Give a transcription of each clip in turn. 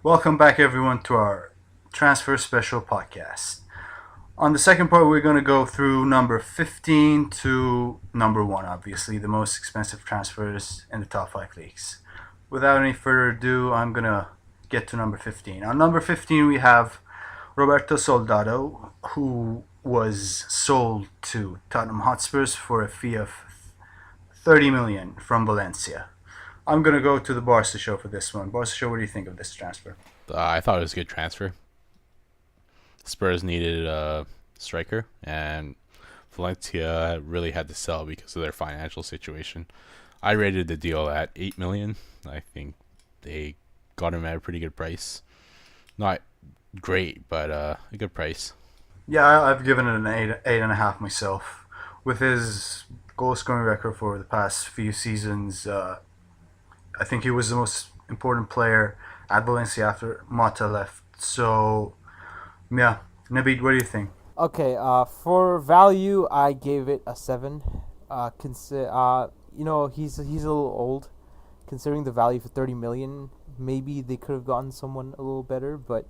Welcome back, everyone, to our transfer special podcast. On the second part, we're going to go through number 15 to number 1, obviously, the most expensive transfers in the top 5 leagues. Without any further ado, I'm going to get to number 15. On number 15, we have Roberto Soldado, who was sold to Tottenham Hotspurs for a fee of 30 million from Valencia. I'm going to go to the Barca show for this one. Barca show, what do you think of this transfer? I thought it was a good transfer. Spurs needed a striker, and Valencia really had to sell because of their financial situation. I rated the deal at 8 million. I think they got him at a pretty good price. Not great, but a good price. Yeah, I've given it an 8.5 myself. With his goal scoring record for the past few seasons, I think he was the most important player at Valencia after Mata left. So, yeah. Nabeed, what do you think? Okay, for value, I gave it a 7. He's a little old. Considering the value for 30 million, maybe they could have gotten someone a little better, but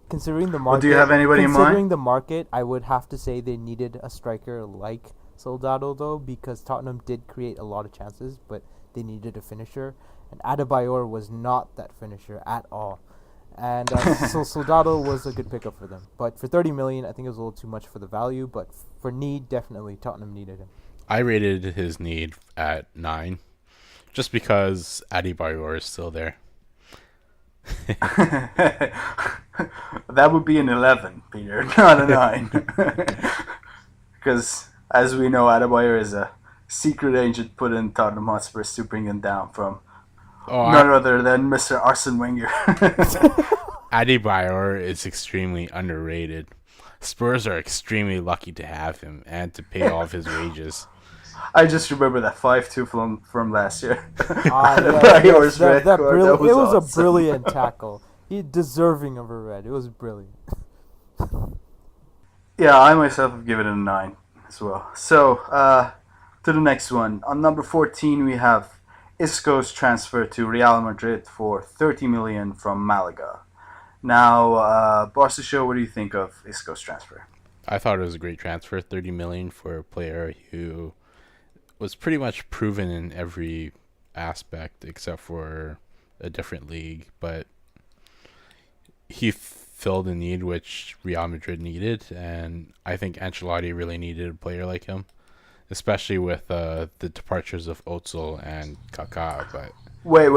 considering the market, Well, do you have anybody in mind? considering the market, I would have to say they needed a striker like Soldado though, because Tottenham did create a lot of chances, but they needed a finisher, and Adebayor was not that finisher at all. And so Soldado was a good pickup for them. But for 30 million, I think it was a little too much for the value. But for need, definitely Tottenham needed him. I rated his need at 9, just because Adebayor is still there. That would be an 11, Peter, not a 9. Because, as we know, Adebayor is a secret agent put in Tottenham Hotspurs to bring him down from none other than Mr. Arsene Wenger. Adebayor is extremely underrated. Spurs are extremely lucky to have him and to pay all of his wages. I just remember that 5-2 from last year. Adebayor's red card, that was it was awesome. a brilliant tackle. He deserving of a red. It was brilliant. Yeah, I myself have given it a 9 as well. So, to the next one. On number 14, we have Isco's transfer to Real Madrid for 30 million from Malaga. Now, Barca show, what do you think of Isco's transfer? I thought it was a great transfer, 30 million for a player who was pretty much proven in every aspect except for a different league, but he filled a need which Real Madrid needed, and I think Ancelotti really needed a player like him, especially with the departures of Ozil and Kaká. But Wait.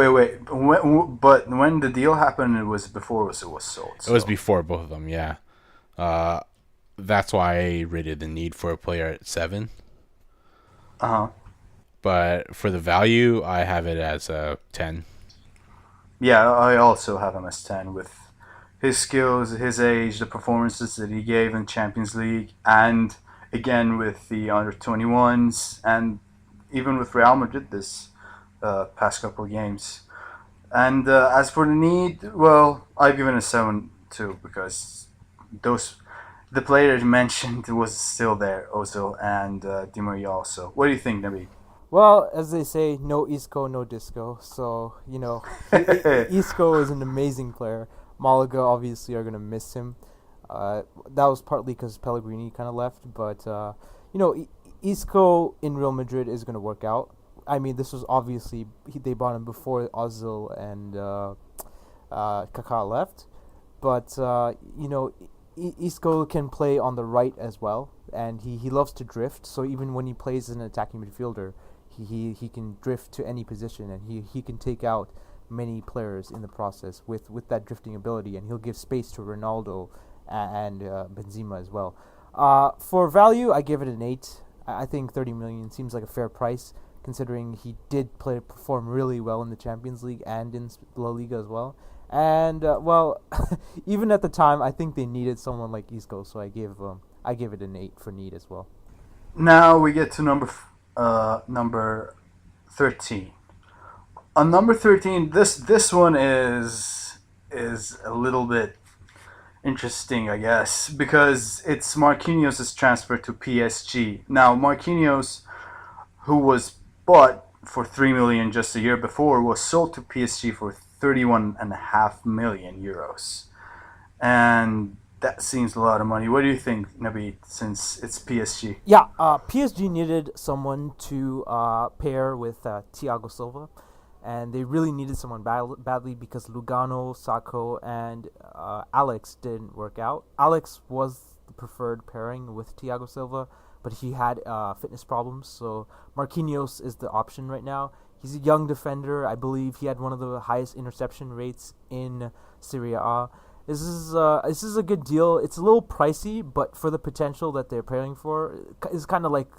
But when the deal happened, it was before it was sold. it was before both of them, yeah. That's why I rated the need for a player at 7. Uh-huh. But for the value, I have it as a 10. Yeah, I also have him as 10 with his skills, his age, the performances that he gave in Champions League, and again with the under-21s, and even with Real Madrid this past couple of games. And as for the need, well, I've given a 7 too, because the player mentioned was still there, Ozil and Di Maria also. What do you think, Nabi? Well, as they say, no Isco, no disco. So, Isco is an amazing player. Malaga obviously are going to miss him. That was partly because Pellegrini kind of left. But, Isco in Real Madrid is going to work out. I mean, this was obviously, they bought him before Ozil and Kaká left. But, Isco can play on the right as well. And he loves to drift. So even when he plays as an attacking midfielder, he can drift to any position, and he can take out many players in the process with that drifting ability, and he'll give space to Ronaldo and Benzema as well. For value, I give it an 8. I think 30 million seems like a fair price, considering he did perform really well in the Champions League and in La Liga as well. And even at the time, I think they needed someone like Isco, so I give it an 8 for need as well. Now we get to number 13. On number 13, this one is a little bit interesting, I guess, because it's Marquinhos' transfer to PSG. Now, Marquinhos, who was bought for 3 million just a year before, was sold to PSG for 31.5 million euros. And that seems a lot of money. What do you think, Nabi, since it's PSG? Yeah, PSG needed someone to pair with Thiago Silva, and they really needed someone badly because Lugano, Sacco, and Alex didn't work out. Alex was the preferred pairing with Thiago Silva, but he had fitness problems, so Marquinhos is the option right now. He's a young defender. I believe he had one of the highest interception rates in Serie A. This is a good deal. It's a little pricey, but for the potential that they're paying for, it's kind of like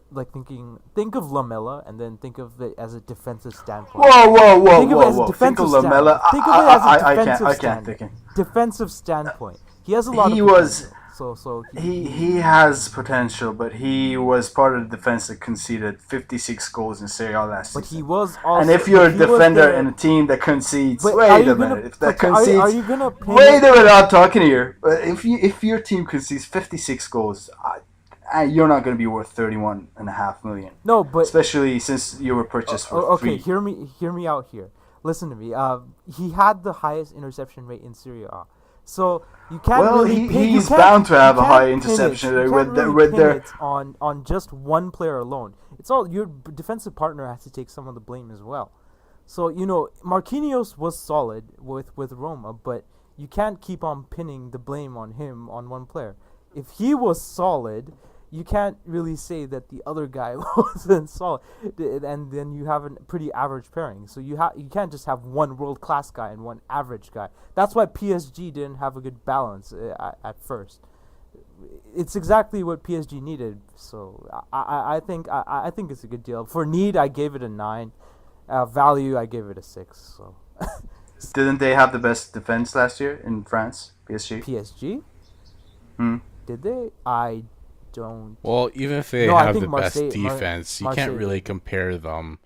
think of Lamela and then think of it as a defensive standpoint. Think of it as a defensive standpoint. Think of it as a defensive standpoint. Defensive standpoint. He has a lot of potential. He has potential, but he was part of the defense that conceded 56 goals in Serie A last season. But he was also. And if you're a defender in a team that concedes, wait a minute, if that concedes, are you gonna wait a minute, I'm talking here. But if your team concedes 56 goals, you're not going to be worth 31.5 million. No, but especially since you were purchased for free. Okay, hear me out here. Listen to me. He had the highest interception rate in Serie A. So you can't he's bound to have a high interception rate with their on just one player alone. It's all your defensive partner has to take some of the blame as well. So Marquinhos was solid with Roma, but you can't keep on pinning the blame on him on one player. If he was solid, you can't really say that the other guy wasn't solid, and then you have a pretty average pairing. So you can't just have one world class guy and one average guy. That's why PSG didn't have a good balance at first. It's exactly what PSG needed. So I think it's a good deal. For need, I gave it a 9. Value, I gave it a 6. So didn't they have the best defense last year in France? PSG? Hmm. Did they? I don't. Well, even if they have the best defense, you can't really compare them,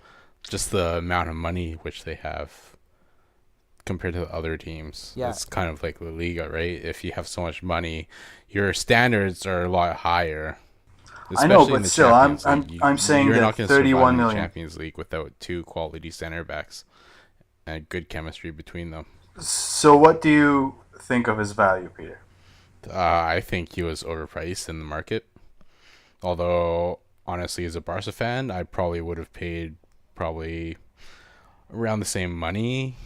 just the amount of money which they have compared to the other teams. Yeah. It's kind of like La Liga, right? If you have so much money, your standards are a lot higher. I know, but still, I'm saying you're that not 31 in the million Champions League without 2 quality center backs and good chemistry between them. So, what do you think of his value, Peter? I think he was overpriced in the market. Although, honestly, as a Barca fan, I probably would have paid around the same money,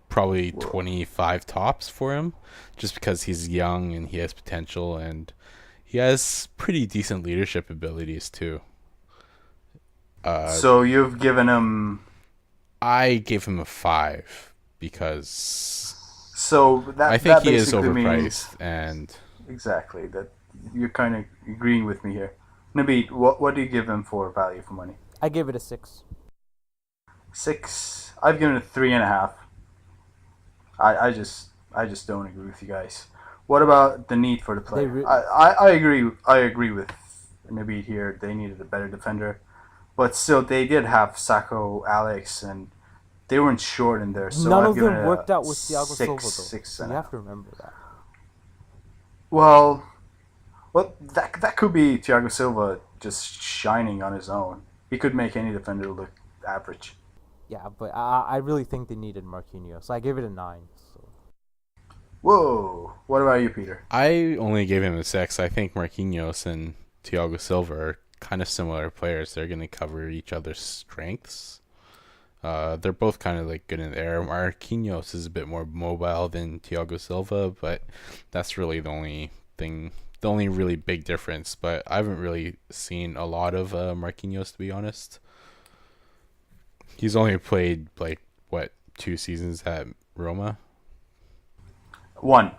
probably 25 tops for him, just because he's young and he has potential and he has pretty decent leadership abilities too. So you've given him... I gave him a 5 because I think that he is basically overpriced and... Exactly, that you're kind of agreeing with me here. Nabeed, what do you give him for value for money? I gave it a 6. 6. I've given it 3.5. I just don't agree with you guys. What about the need for the player? I agree with Nabeed here. They needed a better defender, but still they did have Sacco, Alex, and they weren't short in there. So none I've of given them it worked out with Thiago Silva, though. 6 You have to remember that. Well, that could be Thiago Silva just shining on his own. He could make any defender look average. Yeah, but I really think they needed Marquinhos. So I gave it a 9. So. Whoa! What about you, Peter? I only gave him a 6. I think Marquinhos and Thiago Silva are kind of similar players. They're going to cover each other's strengths. They're both kind of like good in the air. Marquinhos is a bit more mobile than Thiago Silva, but that's really the only really big difference. But I haven't really seen a lot of Marquinhos, to be honest. He's only played 2 seasons at Roma? 1.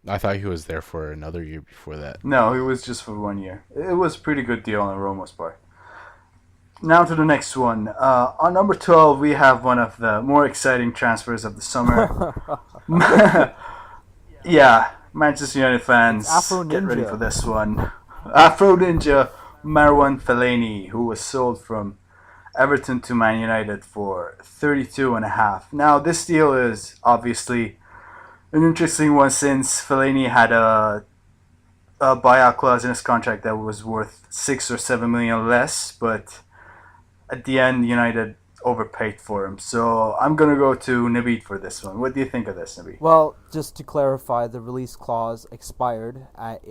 I thought he was there for another year before that. No, it was just for 1 year. It was a pretty good deal on Roma's part. Now to the next one. On number 12, we have one of the more exciting transfers of the summer. Yeah, Manchester United fans, get ready for this one. Afro Ninja Marwan Fellaini, who was sold from Everton to Man United for 32.5. Now, this deal is obviously an interesting one since Fellaini had a buyout clause in his contract that was worth 6 or 7 million less, but at the end, United overpaid for him. So I'm gonna go to Naveed for this one. What do you think of this, Naveed? Well, just to clarify, the release clause expired at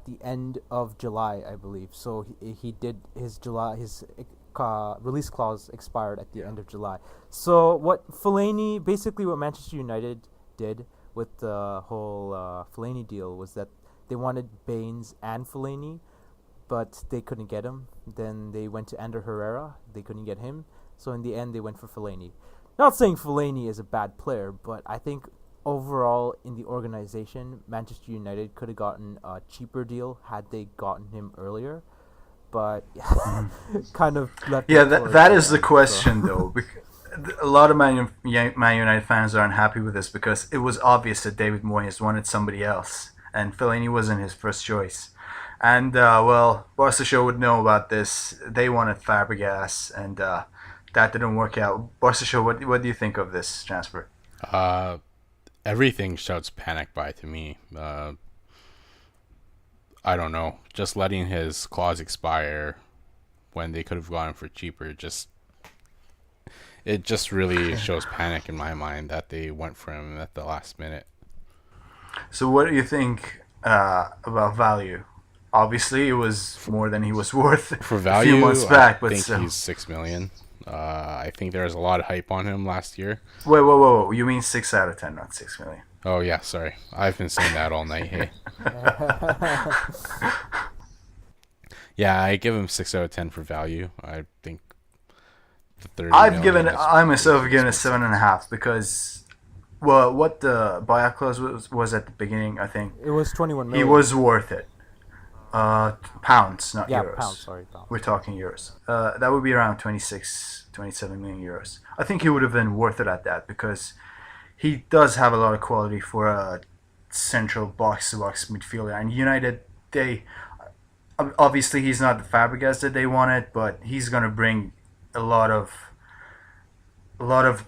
the end of July, I believe. So he did his release clause expired at the end of July. So what Manchester United did with the whole Fellaini deal was that they wanted Baines and Fellaini, but they couldn't get him. Then they went to Ander Herrera. They couldn't get him. So in the end, they went for Fellaini. Not saying Fellaini is a bad player, but I think overall in the organization, Manchester United could have gotten a cheaper deal had they gotten him earlier. But kind of left. Yeah, that is the question, though. A lot of Man United fans are unhappy with this because it was obvious that David Moyes wanted somebody else, and Fellaini wasn't his first choice. And, Barca Show would know about this. They wanted Fabregas, and that didn't work out. Barca Show, what do you think of this transfer? Everything shouts panic buy to me. I don't know. Just letting his clause expire when they could have gone for cheaper, it just really shows panic in my mind that they went for him at the last minute. So what do you think about value? Obviously, it was more than he was worth for value. A few months back, I think he's $6 million. I think there was a lot of hype on him last year. Wait, whoa. You mean 6 out of 10, not 6 million? Oh, yeah, sorry. I've been saying that all night, hey. Yeah, I give him 6 out of 10 for value. I think the 30 I myself have given it 7.5 because, well, what the buyout clause was at the beginning, I think. It was 21 million. He was worth it. Pounds, not euros. Yeah, pounds, sorry. Pounds. We're talking euros. That would be around 27 million euros. I think he would have been worth it at that because he does have a lot of quality for a central box-to-box midfielder. And United, obviously he's not the Fabregas that they wanted, but he's going to bring a lot of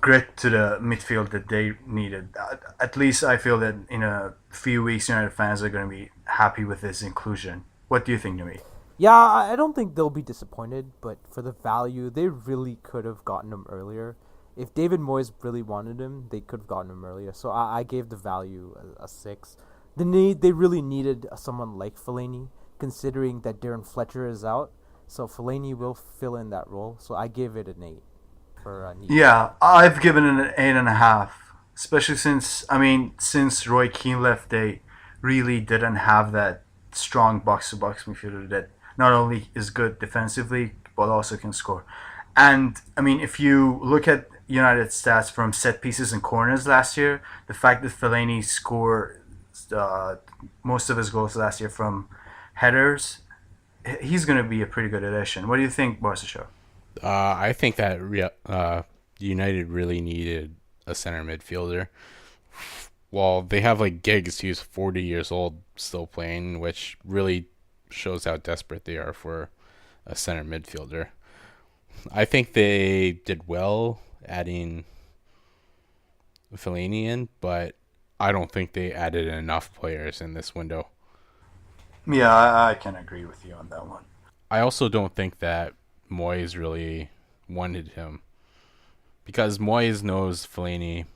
grit to the midfield that they needed. At least I feel that in a few weeks, United fans are going to be happy with his inclusion. What do you think, Numi? Yeah, I don't think they'll be disappointed, but for the value, they really could have gotten him earlier. If David Moyes really wanted him, they could have gotten him earlier. So I gave the value a 6. They really needed someone like Fellaini, considering that Darren Fletcher is out. So Fellaini will fill in that role. So I gave it an 8 for need. Yeah, I've given it an 8.5, especially since Roy Keane left, they really didn't have that strong box-to-box midfielder that not only is good defensively but also can score. And if you look at United's stats from set pieces and corners last year, the fact that Fellaini scored most of his goals last year from headers, he's going to be a pretty good addition. What do you think, Barca Show? I think that United really needed a center midfielder. Well, they have Giggs, who's 40 years old, still playing, which really shows how desperate they are for a center midfielder. I think they did well adding Fellaini in, but I don't think they added enough players in this window. Yeah, I can agree with you on that one. I also don't think that Moyes really wanted him, because Moyes knows Fellaini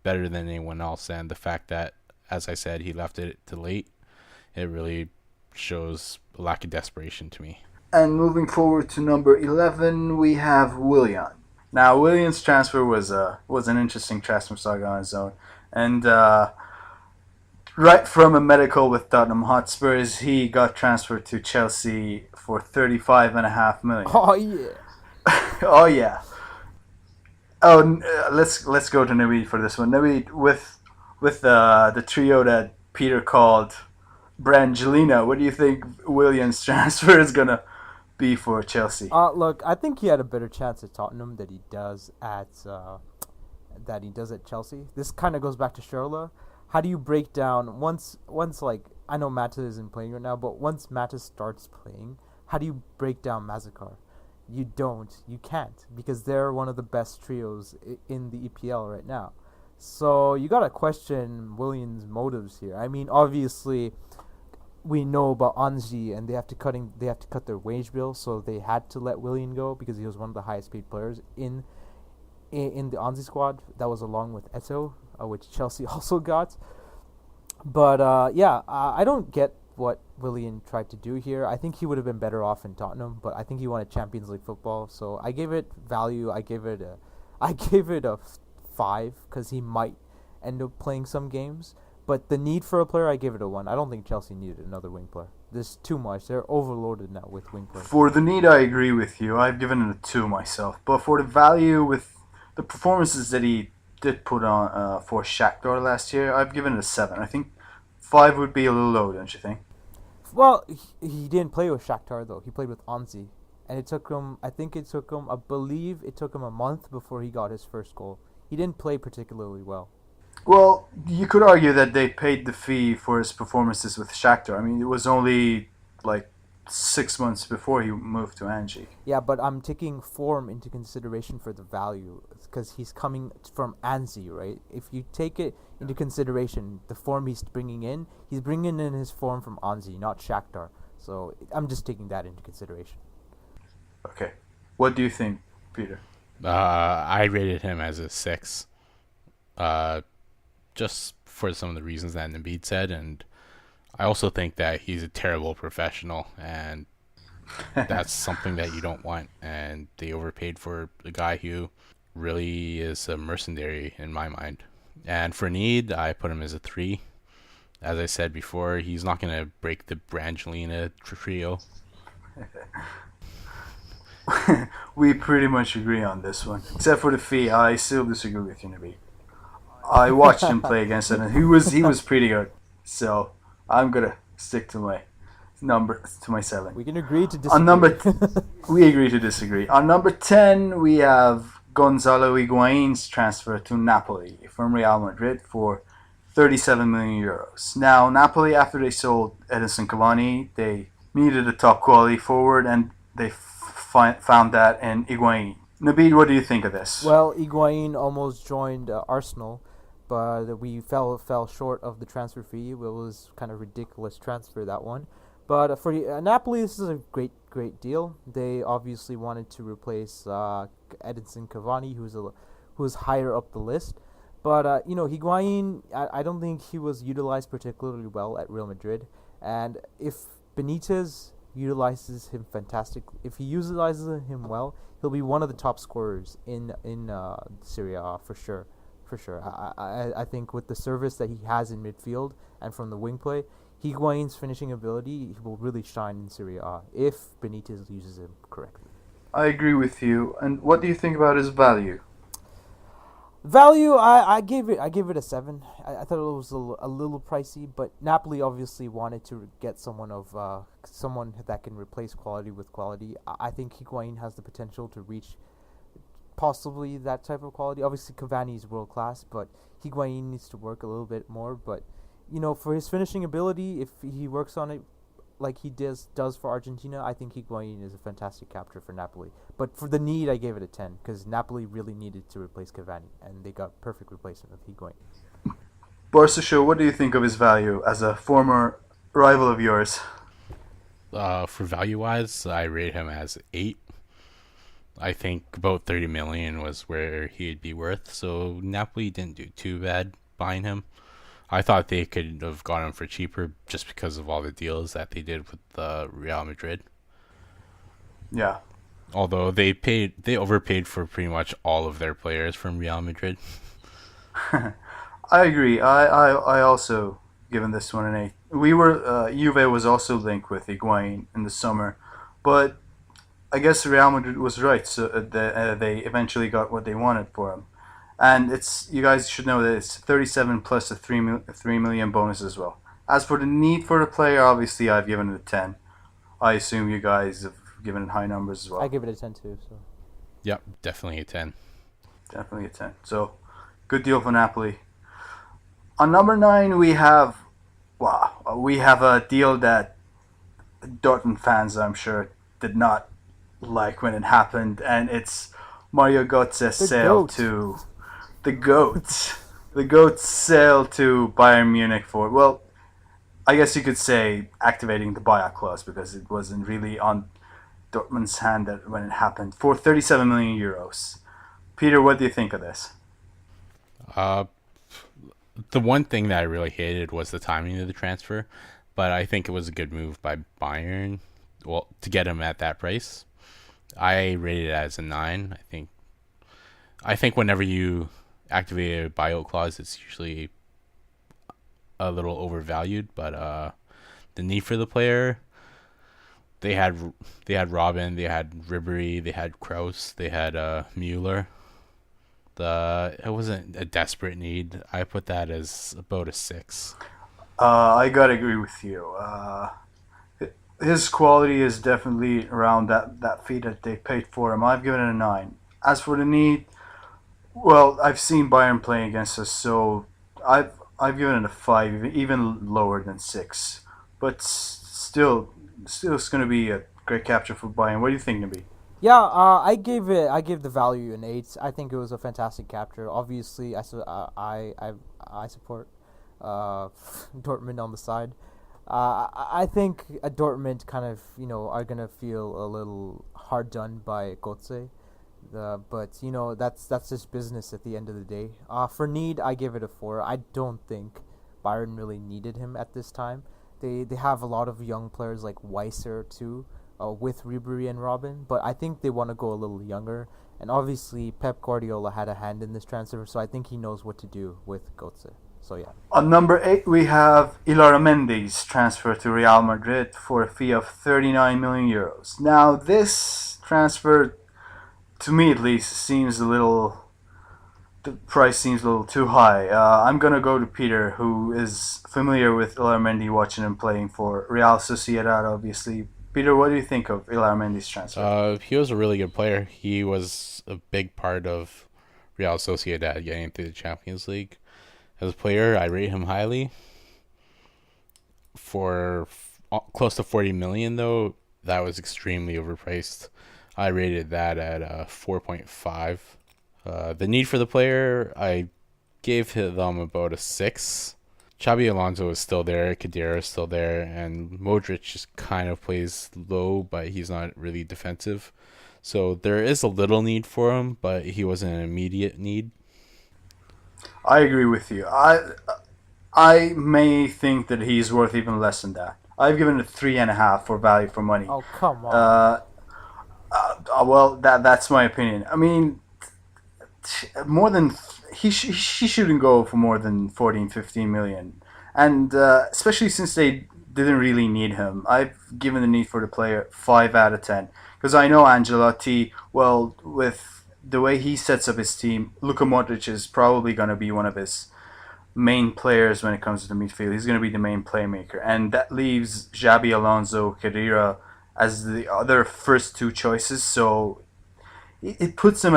better than anyone else, and the fact that, as I said, he left it too late, it really shows a lack of desperation to me. And moving forward to number 11, we have Willian. Now, Willian's transfer was an interesting transfer saga on its own, and right from a medical with Tottenham Hotspurs, he got transferred to Chelsea for 35.5 million. Oh yeah. Oh yeah. Oh, let's go to Naveed for this one. Naveed, with the trio that Peter called Brangelina, what do you think Willian's transfer is gonna be for Chelsea? Look, I think he had a better chance at Tottenham than he does at Chelsea. This kind of goes back to Schürrle. How do you break down once I know Matas isn't playing right now, but once Matas starts playing, how do you break down Mazakar? You can't, because they're one of the best trios in the EPL right now. So you gotta question Willian's motives here. Obviously, we know about Anzi, and they have to cut their wage bill, so they had to let Willian go because he was one of the highest paid players in in the Anzi squad. That was along with Eto, which Chelsea also got. But I don't get what Willian tried to do here. I think he would have been better off in Tottenham, but I think he wanted Champions League football. So I gave it value. I gave it a 5 because he might end up playing some games. But the need for a player, I gave it a 1. I don't think Chelsea needed another wing player. There's too much. They're overloaded now with wing players. For the need, I agree with you. I've given it a 2 myself. But for the value, with the performances that he did put on for Shakhtar last year, I've given it a 7. I think 5 would be a little low, don't you think? Well, he didn't play with Shakhtar though. He played with Anzi, and I believe it took him a month before he got his first goal. He didn't play particularly well. Well, you could argue that they paid the fee for his performances with Shakhtar. I mean, it was only like 6 months before he moved to Anji. Yeah, but I'm taking form into consideration for the value because he's coming from Anzi, right? If you take it into consideration, the form he's bringing in his form from Anzi, not Shakhtar. So I'm just taking that into consideration. Okay. What do you think, Peter? I rated him as a 6. Just for some of the reasons that Naveed said, and I also think that he's a terrible professional, and that's something that you don't want. And they overpaid for a guy who really is a mercenary in my mind. And for need, I put him as a 3. As I said before, he's not going to break the Brangelina trio. We pretty much agree on this one, except for the fee. I still disagree with you, Naveed. I watched him play against it, and he was pretty good. So I'm gonna stick to my 7. We can agree to disagree. We agree to disagree. On number 10, we have Gonzalo Higuain's transfer to Napoli from Real Madrid for 37 million euros. Now, Napoli, after they sold Edinson Cavani, they needed a top quality forward, and they found that in Higuain. Naveed, what do you think of this? Well, Higuain almost joined Arsenal, but we fell short of the transfer fee. It was kind of ridiculous transfer, that one. But for Napoli, this is a great deal. They obviously wanted to replace Edinson Cavani, who's higher up the list. But Higuain, I don't think he was utilized particularly well at Real Madrid. And if Benitez utilizes him if he utilizes him well, he'll be one of the top scorers in Serie A for sure. I think with the service that he has in midfield and from the wing play, Higuain's finishing ability will really shine in Serie A if Benitez uses him correctly. I agree with you. And what do you think about his value? Value, I gave it a 7. I thought it was a little pricey, but Napoli obviously wanted to get someone that can replace quality with quality. I think Higuain has the potential to reach possibly that type of quality. Obviously, Cavani is world class, but Higuain needs to work a little bit more. But for his finishing ability, if he works on it like he does for Argentina, I think Higuain is a fantastic capture for Napoli. But for the need, I gave it a 10 because Napoli really needed to replace Cavani, and they got perfect replacement with Higuain. Barca Show, what do you think of his value as a former rival of yours? For value-wise, I rate him as 8. I think about 30 million was where he'd be worth, so Napoli didn't do too bad buying him. I thought they could have got him for cheaper just because of all the deals that they did with Real Madrid. Yeah. Although they overpaid for pretty much all of their players from Real Madrid. I agree. I also given this one an 8. Juve was also linked with Higuain in the summer, but I guess Real Madrid was right. So they eventually got what they wanted for him. And you guys should know that it's 37 plus a 3 million bonus as well. As for the need for the player, obviously I've given it a 10. I assume you guys have given it high numbers as well. I give it a 10 too. So. Yep, definitely a 10. Definitely a 10. So, good deal for Napoli. On number 9, we have a deal that Dortmund fans, I'm sure, did not like when it happened, and it's Mario Götze's sale to the GOAT. The GOAT's sale to Bayern Munich for, well, I guess you could say activating the buyout clause because it wasn't really on Dortmund's hand when it happened, for 37 million euros. Peter, what do you think of this? Uh, the one thing that I really hated was the timing of the transfer, but I think it was a good move by Bayern. Well, to get him at that price, I rated it as a 9. I think whenever you activate a buyout clause, it's usually a little overvalued. But the need for the player, they had they had Robin, they had Ribery, they had Kraus, they had Mueller. It wasn't a desperate need. I put that as about a 6. I gotta agree with you. His quality is definitely around that fee that they paid for him. I've given it a 9. As for the need, well, I've seen Bayern playing against us, so I've given it a 5, even lower than 6. But still, it's going to be a great capture for Bayern. What do you think, Nabi? Yeah, I gave the value an 8. I think it was a fantastic capture. Obviously, I support Dortmund on the side. I think Dortmund kind of are gonna feel a little hard done by Götze. But that's just business at the end of the day. For need, I give it a 4. I don't think Bayern really needed him at this time. They have a lot of young players like Weiser too, with Ribery and Robin. But I think they want to go a little younger. And obviously Pep Guardiola had a hand in this transfer, so I think he knows what to do with Götze. So yeah. On number 8, we have Mendy's transfer to Real Madrid for a fee of 39 million euros. Now, this transfer, to me at least, the price seems a little too high. I'm gonna go to Peter, who is familiar with Mendy, watching him playing for Real Sociedad, obviously. Peter, what do you think of Mendy's transfer? He was a really good player. He was a big part of Real Sociedad getting into the Champions League. As a player, I rate him highly. For close to 40 million, though, that was extremely overpriced. I rated that at 4.5. The need for the player, I gave them about a 6. Xabi Alonso is still there, Khedira is still there, and Modric just kind of plays low, but he's not really defensive. So there is a little need for him, but he wasn't an immediate need. I agree with you. I may think that he's worth even less than that. I've given it 3.5 for value for money. Oh come on. Well, that's my opinion. I mean, more than he shouldn't go for more than 14, 15 million, and especially since they didn't really need him. I've given the need for the player 5 out of 10 because I know Ancelotti. Well, with the way he sets up his team, Luka Modric is probably going to be one of his main players when it comes to the midfield. He's going to be the main playmaker, and that leaves Xabi Alonso, Khedira as the other first 2 choices. So it puts him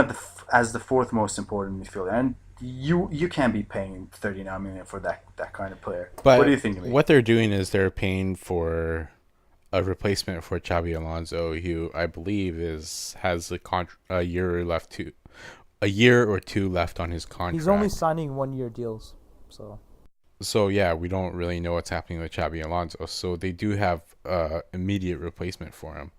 as the 4th most important midfielder, and you can't be paying 39 million for that kind of player. But what do you think of me? What they're doing is they're paying for a replacement for Xabi Alonso, who I believe has a year or 2 left on his contract. He's only signing 1-year deals, so. So yeah, we don't really know what's happening with Xabi Alonso. So they do have immediate replacement for him.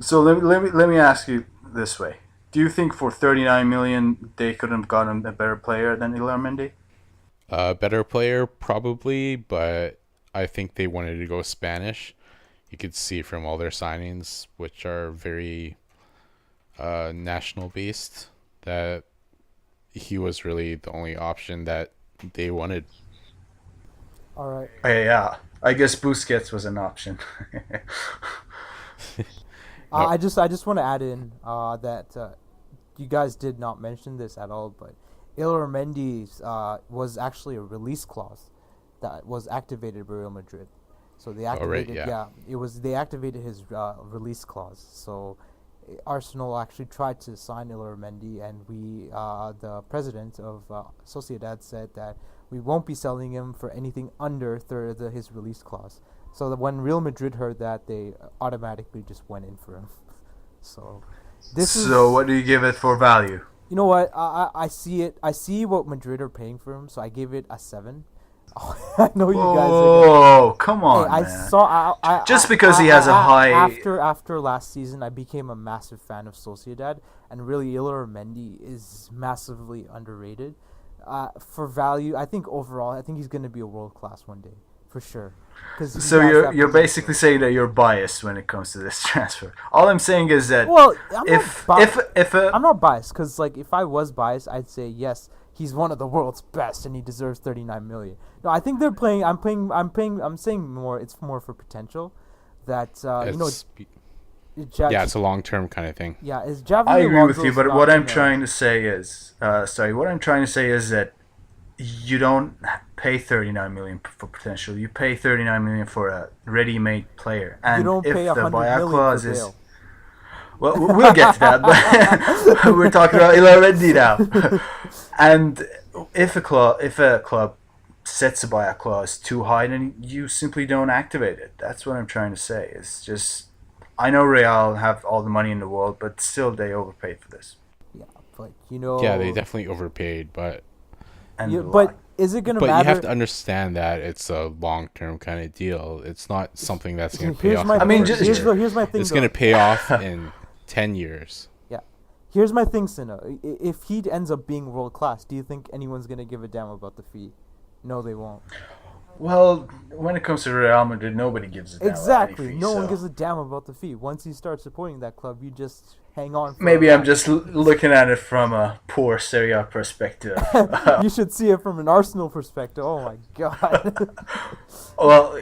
So let me ask you this way: do you think for 39 million they could have gotten a better player than Mendy? A better player probably, but I think they wanted to go Spanish. You could see from all their signings, which are very national based, that he was really the only option that they wanted. All right. Yeah, I guess Busquets was an option. I just want to add in that you guys did not mention this at all, but Mendy was actually a release clause that was activated by Real Madrid. So they activated, they activated his release clause. So Arsenal actually tried to sign Mendy, and the president of Sociedad said that we won't be selling him for anything under his release clause. So that when Real Madrid heard that, they automatically just went in for him. So what do you give it for value? You know what? I see it. I see what Madrid are paying for him, so I give it a 7. I know you guys are Oh, come Hey, on, I man. saw. Just because he has a high. After last season, I became a massive fan of Sociedad, and really, Ilir Mendy is massively underrated. For value, I think overall, I think he's going to be a world class one day, for sure. Because he So has you're that you're basically potential. saying that you're biased when it comes to this transfer. All I'm saying is that Well, I'm not if biased. if a I'm not biased because, like, if I was biased, I'd say yes, he's one of the world's best, and he deserves 39 million. No, I think they're playing. I'm saying more. It's more for potential. That It's Ja- yeah, it's a long term kind of thing. yeah, is I Javi agree with you, Alonso's but not what I'm gonna. trying to say is, what I'm trying to say is that you don't pay 39 million for potential. You pay 39 million for a ready-made player, You and don't pay if the 100 buyout million for clause is, Bale. well, we'll get to that, but we're talking about Ilardi now. And if a club sets a buyout clause too high, then you simply don't activate it. That's what I'm trying to say. It's just I know Real have all the money in the world, but still they overpaid for this Yeah, but Yeah, they definitely overpaid, and a but lot. is it gonna but you have matter? to understand that it's a long term kind of deal. It's not something that's going to pay Here's off my in I the mean, thing. first just year. Here's my thing It's going to though. pay off in 10 years. Yeah, here's my thing, Sina. If he ends up being world class, do you think anyone's gonna give a damn about the fee? No, they won't. Well, when it comes to Real Madrid, nobody gives a damn about any Exactly. fee. No one So gives a damn about the fee. Once you start supporting that club, you just hang on for maybe a I'm ride. just looking at it from a poor Serie A perspective. You should see it from an Arsenal perspective. Oh my god. Well,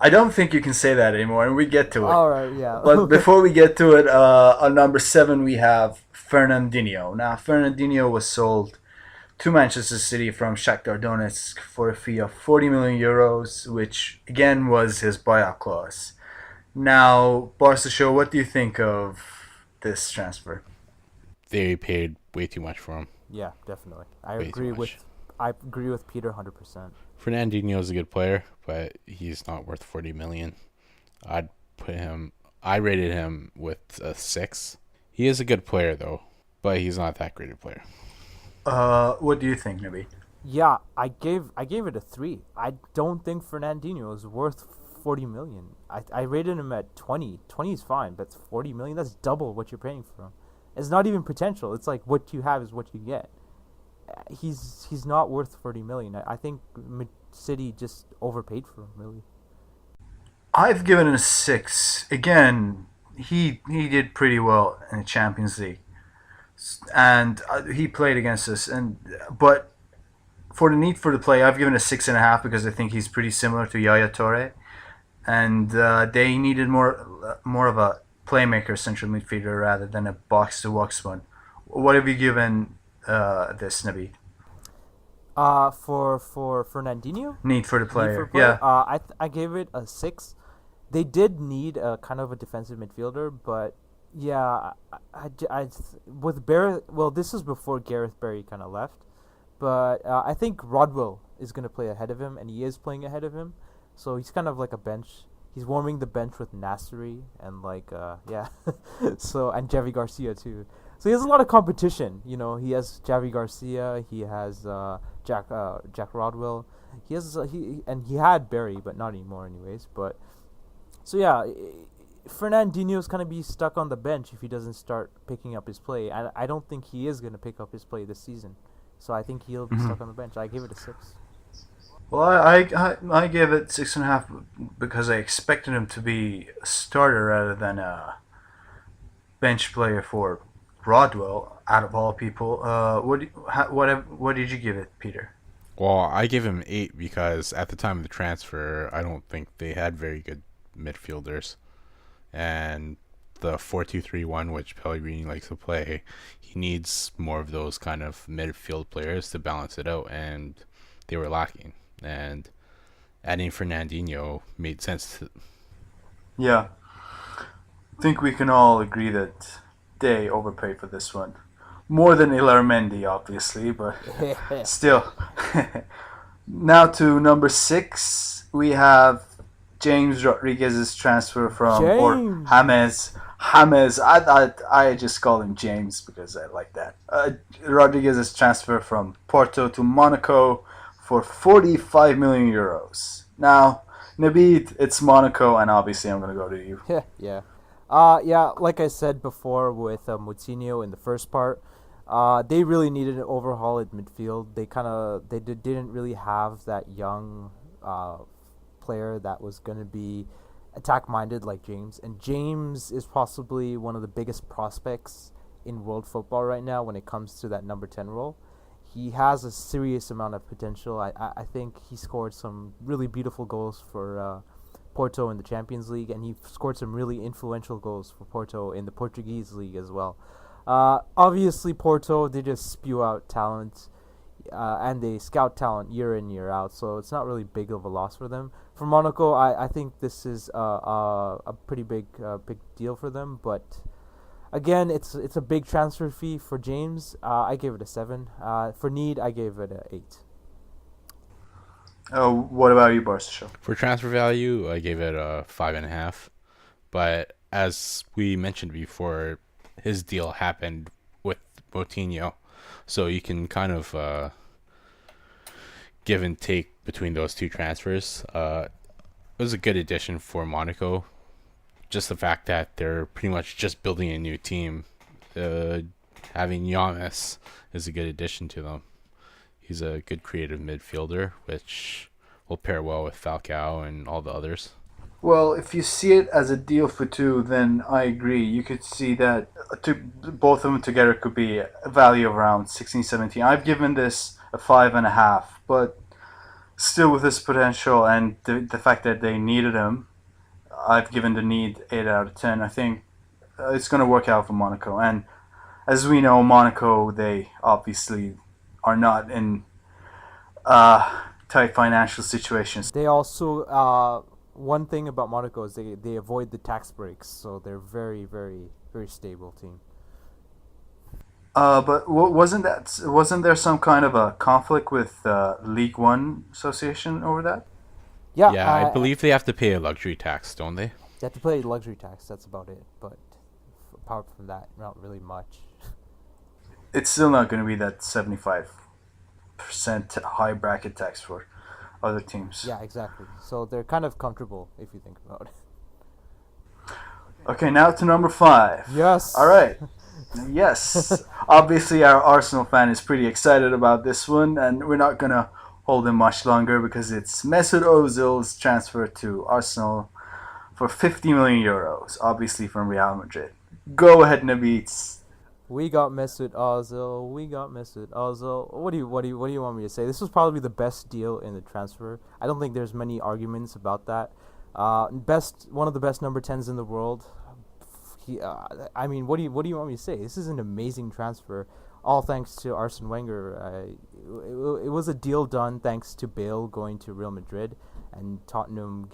I don't think you can say that anymore, and we get to it. All right, yeah. But before we get to it, on number 7 we have Fernandinho. Now, Fernandinho was sold to Manchester City from Shakhtar Donetsk for a fee of 40 million euros, which again was his buyout clause. Now, Barca Show, what do you think of this transfer? They paid way too much for him. Yeah, definitely. Way too much. I agree with Peter 100%. Fernandinho is a good player, but he's not worth 40 million. I'd I rated him with a 6. He is a good player though, but he's not that great a player. What do you think, Nabi? Yeah, I gave it a 3. I don't think Fernandinho is worth 40 million. I rated him at 20. 20 is fine, but 40 million, that's double what you're paying for him. It's not even potential. It's like what you have is what you get. He's not worth 40 million. I think City just overpaid for him, really. I've given it a 6. Again, he did pretty well in the Champions League, and he played against us. But for the need for the play, I've given it a 6.5 because I think he's pretty similar to Yaya Toure, and they needed more of a playmaker central midfielder rather than a box to box one. What have you given this, Nabi? For Fernandinho, Need for the need for player, player, yeah. I gave it a 6. They did need a kind of a defensive midfielder, but yeah, with Barrett. Well, this is before Gareth Barry kind of left, but I think Rodwell is gonna play ahead of him, and he is playing ahead of him, so he's kind of like a bench. He's warming the bench with Nasri and yeah, so and Javi Garcia too. So he has a lot of competition. He has Javi Garcia. He has Jack Rodwell. He has he had Barry, but not anymore, anyways. But so yeah, Fernandinho's gonna be stuck on the bench if he doesn't start picking up his play. I don't think he is gonna pick up his play this season. So I think he'll be stuck on the bench. I give it a 6. Well, I gave it 6.5 because I expected him to be a starter rather than a bench player for Rodwell. Out of all people, what did you give it, Peter? Well, I give him 8 because at the time of the transfer, I don't think they had very good midfielders. And the 4-2-3-1, which Pellegrini likes to play, he needs more of those kind of midfield players to balance it out, and they were lacking. And adding Fernandinho made sense. Yeah, I think we can all agree that they overpaid for this one. More than Mendy, obviously, but still. Now to number 6, we have James Rodriguez's transfer from James. James. I just call him James because I like that. Rodriguez's transfer from Porto to Monaco for 45 million euros. Now, Nabeed, it's Monaco, and obviously I'm going to go to you. Yeah. Yeah, like I said before with Moutinho in the first part, they really needed an overhaul at midfield. Didn't really have that young player that was going to be attack minded like James. And James is possibly one of the biggest prospects in world football right now when it comes to that number 10 role. He has a serious amount of potential. I think he scored some really beautiful goals for Porto in the Champions League, and he scored some really influential goals for Porto in the Portuguese league as well. Obviously, Porto, they just spew out talent, and they scout talent year in, year out, so it's not really big of a loss for them. For Monaco, I think this is a pretty big deal for them, but again, it's a big transfer fee for James. I gave it a 7. For Need, I gave it a 8. What about you, Barca? For transfer value, I gave it a 5.5. But as we mentioned before, his deal happened with Moutinho, so you can kind of give and take between those two transfers. It was a good addition for Monaco. Just the fact that they're pretty much just building a new team. Having Giannis is a good addition to them. He's a good creative midfielder, which will pair well with Falcao and all the others. Well, if you see it as a deal for two, then I agree. You could see that both of them together could be a value of around 16, 17. I've given this a 5.5, but still with this potential and the fact that they needed him, I've given the Need 8 out of 10. I think it's going to work out for Monaco. And as we know, Monaco, they obviously are not in tight financial situations. They also, one thing about Monaco is they avoid the tax breaks, so they're very, very, very stable team. But wasn't there some kind of a conflict with League One Association over that? Yeah, I believe they have to pay a luxury tax, don't they? They have to pay luxury tax, that's about it. But apart from that, not really much. It's still not going to be that 75% high bracket tax for other teams. Yeah, exactly. So they're kind of comfortable if you think about it. Okay, now to number 5. Yes. All right. Yes. Obviously, our Arsenal fan is pretty excited about this one, and we're not going to hold him much longer because it's Mesut Ozil's transfer to Arsenal for 50 million euros, obviously from Real Madrid. Go ahead, Nabeed. We got Mesut Ozil. What do you want me to say? This was probably the best deal in the transfer. I don't think there's many arguments about that. One of the best number 10s in the world. I mean, what do you want me to say? This is an amazing transfer, all thanks to Arsene Wenger. It was a deal done thanks to Bale going to Real Madrid and Tottenham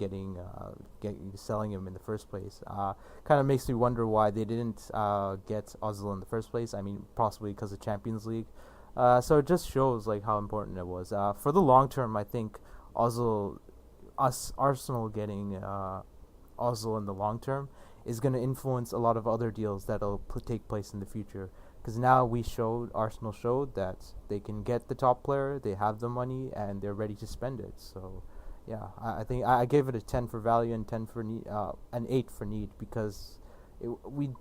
selling him in the first place. Kind of makes me wonder why they didn't get Ozil in the first place. I mean, possibly because of Champions League. So it just shows like how important it was. For the long term, I think Arsenal getting Ozil in the long term is going to influence a lot of other deals that'll take place in the future. Because now Arsenal showed that they can get the top player, they have the money, and they're ready to spend it. So, yeah, I think I gave it a 10 for value and 10 for need, an 8 for need, because we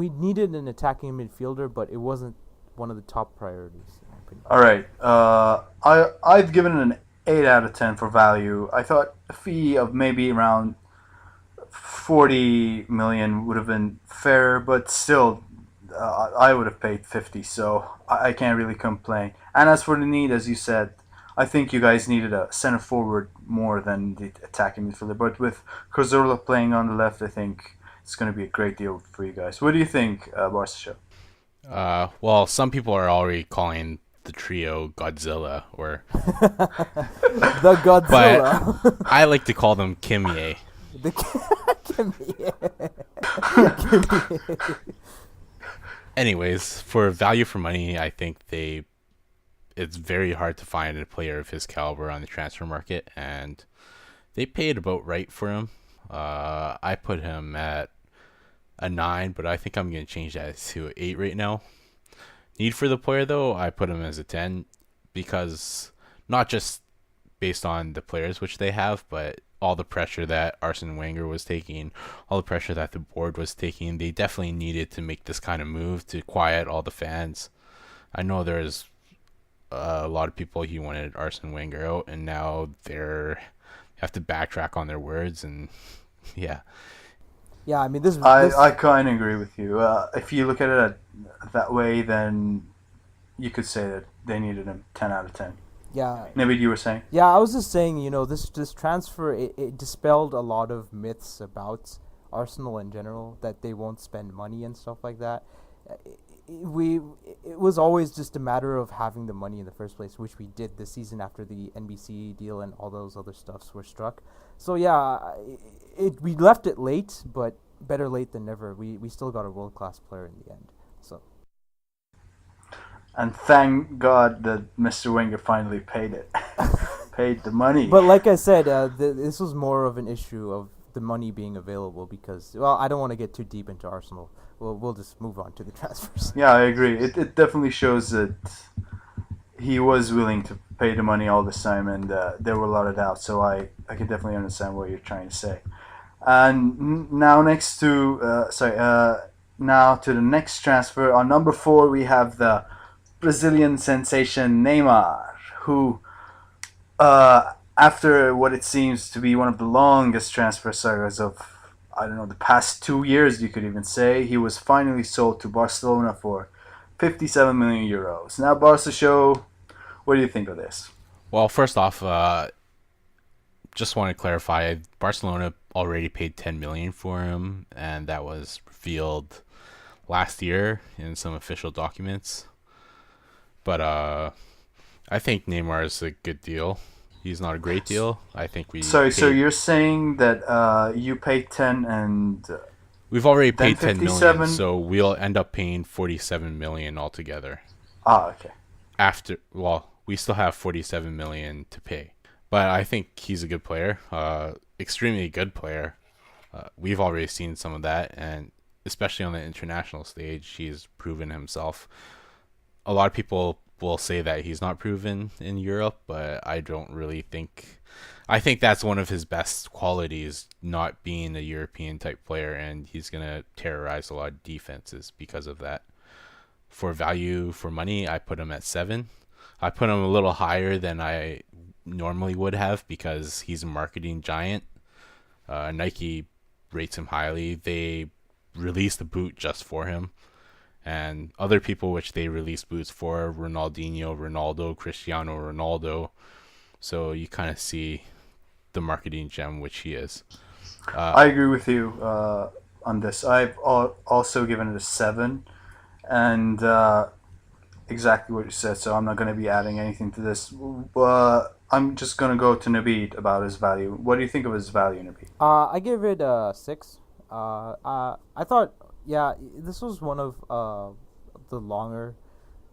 needed an attacking midfielder, but it wasn't one of the top priorities. All right, I've given it an 8 out of 10 for value. I thought a fee of maybe around 40 million would have been fair, but still, I would have paid 50, so I can't really complain. And as for the need, as you said, I think you guys needed a center forward more than the attacking midfielder. But with Cazorla playing on the left, I think it's going to be a great deal for you guys. What do you think, Barca? Well, some people are already calling the trio Godzilla, or the Godzilla. But I like to call them Kimye. The Kimye. Anyways, for value for money, I think it's very hard to find a player of his caliber on the transfer market, and they paid about right for him. I put him at a 9, but I think I'm going to change that to an 8 right now. Need for the player, though, I put him as a 10 because not just based on the players which they have, but all the pressure that Arsene Wenger was taking, all the pressure that the board was taking. They definitely needed to make this kind of move to quiet all the fans. I know there's a lot of people who wanted Arsene Wenger out, and now they're have to backtrack on their words, and yeah. Yeah, I mean this. I kind of agree with you. If you look at it that way, then you could say that they needed him 10 out of 10. Yeah. Maybe you were saying? Yeah, I was just saying, this transfer, it dispelled a lot of myths about Arsenal in general, that they won't spend money and stuff like that. It was always just a matter of having the money in the first place, which we did this season after the NBC deal and all those other stuffs were struck. So yeah, we left it late, but better late than never. We still got a world-class player in the end. So. And thank God that Mr. Wenger finally paid it. Paid the money. But like I said, this was more of an issue of the money being available because, well, I don't want to get too deep into Arsenal. We'll just move on to the transfers. Yeah, I agree. It definitely shows that he was willing to pay the money all this time, and there were a lot of doubts. So I can definitely understand what you're trying to say. And now now to the next transfer. On number 4, we have the Brazilian sensation Neymar, who, after what it seems to be one of the longest transfer sagas of, I don't know, the past 2 years, you could even say, he was finally sold to Barcelona for 57 million euros. Now, Barca show, what do you think of this? Well, first off, just want to clarify, Barcelona already paid 10 million for him, and that was revealed last year in some official documents. But I think Neymar is a good deal. He's not a great deal. I think we. Sorry, so you're saying that you paid 10 and we've already paid 10 57? million, so we'll end up paying 47 million altogether. okay. We still have 47 million to pay. But I think he's a good player, extremely good player. We've already seen some of that, and especially on the international stage, he's proven himself. A lot of people will say that he's not proven in Europe, but I don't really think. I think that's one of his best qualities, not being a European type player, and he's gonna terrorize a lot of defenses because of that. For value for money, I put him at 7. I put him a little higher than I normally would have because he's a marketing giant. Nike rates him highly. They released a boot just for him. And other people which they released boots for, Ronaldinho, Ronaldo, Cristiano Ronaldo. So you kind of see the marketing gem which he is. I agree with you on this. I've also given it a 7. And exactly what you said, so I'm not going to be adding anything to this. I'm just going to go to Nabeed about his value. What do you think of his value, Nabeed? I give it a 6. I thought, yeah, this was one of the longer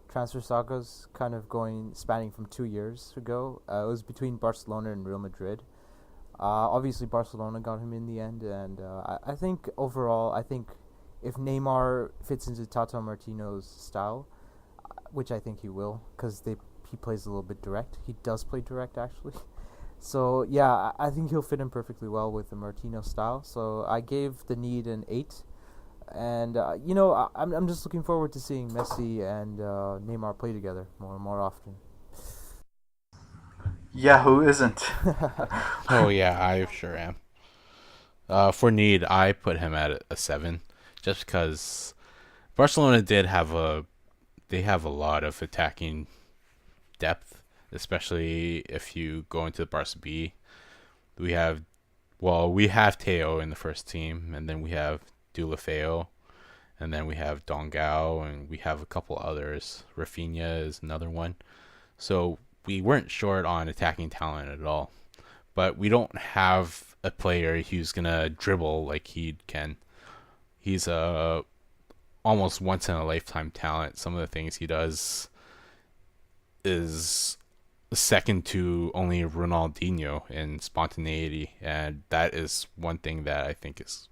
transfer sagas, kind of spanning from 2 years ago. It was between Barcelona and Real Madrid. Obviously, Barcelona got him in the end, and I think overall, if Neymar fits into Tata Martino's style, which I think he will, because he plays a little bit direct. He does play direct, actually. So, yeah, I think he'll fit in perfectly well with the Martino style. So, I gave the need an 8. And, I'm just looking forward to seeing Messi and Neymar play together more often. Yeah, who isn't? Oh, yeah, I sure am. For need, I put him at a 7, just because Barcelona they have a lot of attacking depth, especially if you go into the Barca B. We have Teo in the first team, and then we have Deulofeu, and then we have Dongao, and we have a couple others. Rafinha is another one. So we weren't short on attacking talent at all, but we don't have a player who's gonna dribble like he can. He's a almost once in a lifetime talent. Some of the things he does is second to only Ronaldinho in spontaneity, and that is one thing that I think is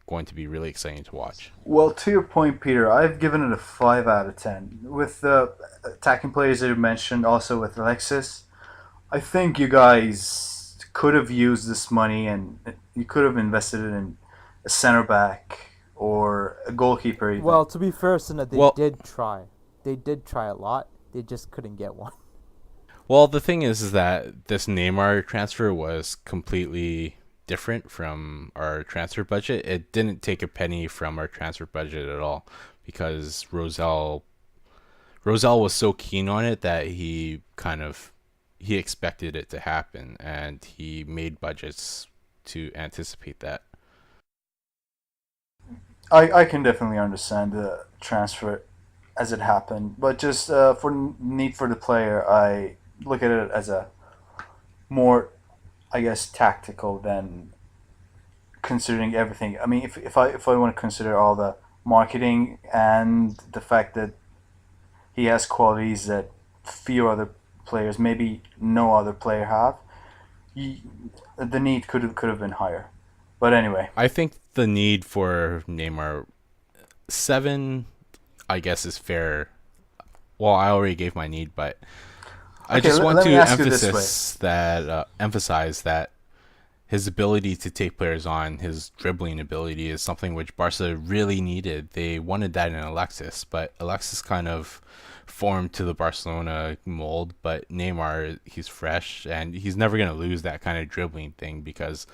going to be really exciting to watch. Well, to your point, Peter, I've given it a 5 out of 10. With the attacking players that you mentioned, also with Alexis, I think you guys could have used this money and you could have invested it in a center back or a goalkeeper even. Well, to be fair, Sina, they Well, did try. They did try a lot. They just couldn't get one. the thing is that this Neymar transfer was completely different from our transfer budget. It didn't take a penny from our transfer budget at all because Rosell was so keen on it that he expected it to happen and he made budgets to anticipate that. I can definitely understand the transfer as it happened, but just for need for the player, I look at it as a more, I guess, tactical than considering everything. I mean, if I want to consider all the marketing and the fact that he has qualities that few other players, maybe no other player have, you, the need could have been higher. But anyway, I think the need for Neymar 7 I guess is fair. Well, I already gave my need, but I okay. just want Let to me ask you this way. emphasize that his ability to take players on, his dribbling ability is something which Barca really needed. They wanted that in Alexis, but Alexis kind of formed to the Barcelona mold, but Neymar, he's fresh and he's never going to lose that kind of dribbling thing because